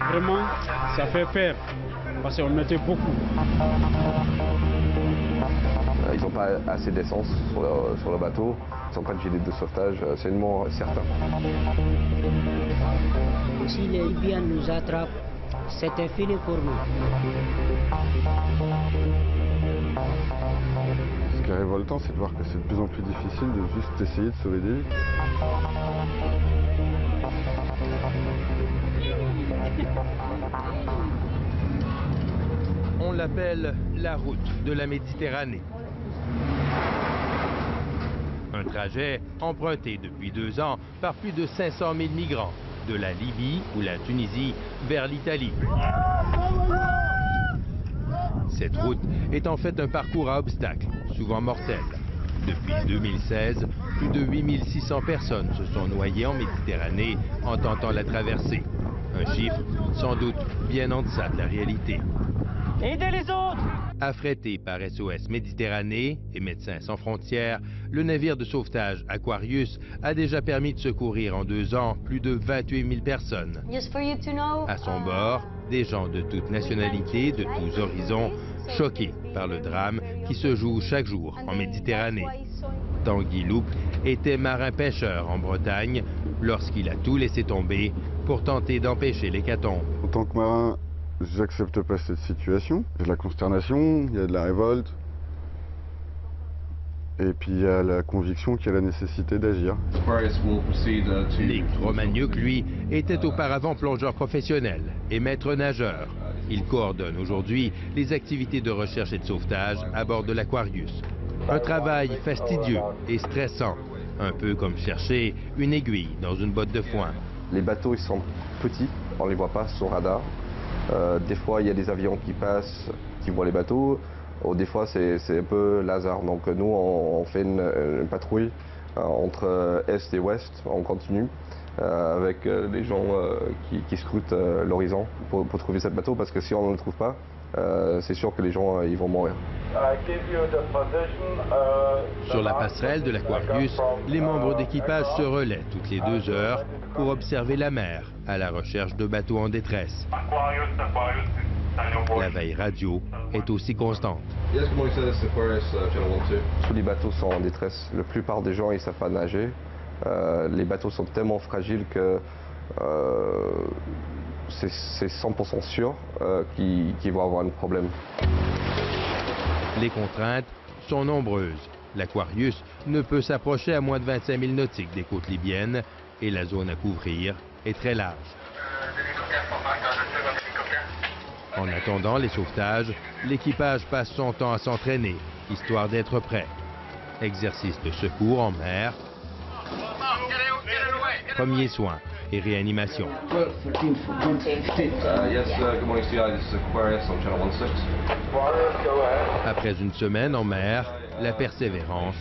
Vraiment, ça fait peur, parce qu'on était beaucoup. Ils n'ont pas assez d'essence sur le bateau, ils sont pas de gilet de sauvetage, c'est une mort certain. Si les Libyens nous attrapent, c'était fini pour nous. Ce qui est révoltant, c'est de voir que c'est de plus en plus difficile de juste essayer de sauver des vies. On l'appelle la route de la Méditerranée. Un trajet emprunté depuis 2 ans par plus de 500 000 migrants, de la Libye ou la Tunisie vers l'Italie. Cette route est en fait un parcours à obstacles, souvent mortel. Depuis 2016, plus de 8600 personnes se sont noyées en Méditerranée en tentant la traversée. Un chiffre sans doute bien en deçà de la réalité. Aidez les autres! Affrété par SOS Méditerranée et Médecins sans frontières, le navire de sauvetage Aquarius a déjà permis de secourir en 2 ans plus de 28 000 personnes. À son bord, des gens de toutes nationalités, de tous horizons, choqués par le drame qui se joue chaque jour en Méditerranée. Tanguy Loup était marin-pêcheur en Bretagne lorsqu'il a tout laissé tomber pour tenter d'empêcher l'hécatombe. En tant que marin, j'accepte pas cette situation. Il y a de la consternation, il y a de la révolte. Et puis il y a la conviction qu'il y a la nécessité d'agir. Nick Romagnuc, lui, était auparavant plongeur professionnel et maître nageur. Il coordonne aujourd'hui les activités de recherche et de sauvetage à bord de l'Aquarius. Un travail fastidieux et stressant, un peu comme chercher une aiguille dans une botte de foin. Les bateaux, ils sont petits, on ne les voit pas sur radar. Des fois, il y a des avions qui passent, qui voient les bateaux. Des fois, c'est un peu hasard. Donc nous, on fait une patrouille entre Est et Ouest, on continue, avec les gens qui scrutent l'horizon pour trouver ce bateau, parce que si on ne le trouve pas, c'est sûr que les gens ils vont mourir. Sur la passerelle de l'Aquarius, les membres d'équipage se relaient toutes les 2 heures pour observer la mer à la recherche de bateaux en détresse. La veille radio est aussi constante. Tous les bateaux sont en détresse. La plupart des gens, ils ne savent pas nager. Les bateaux sont tellement fragiles que c'est 100% sûr qu'ils vont avoir un problème. Les contraintes sont nombreuses. L'Aquarius ne peut s'approcher à moins de 25 000 nautiques des côtes libyennes et la zone à couvrir est très large. En attendant les sauvetages, l'équipage passe son temps à s'entraîner, histoire d'être prêt. Exercice de secours en mer, premiers soins et réanimation. Après une semaine en mer, la persévérance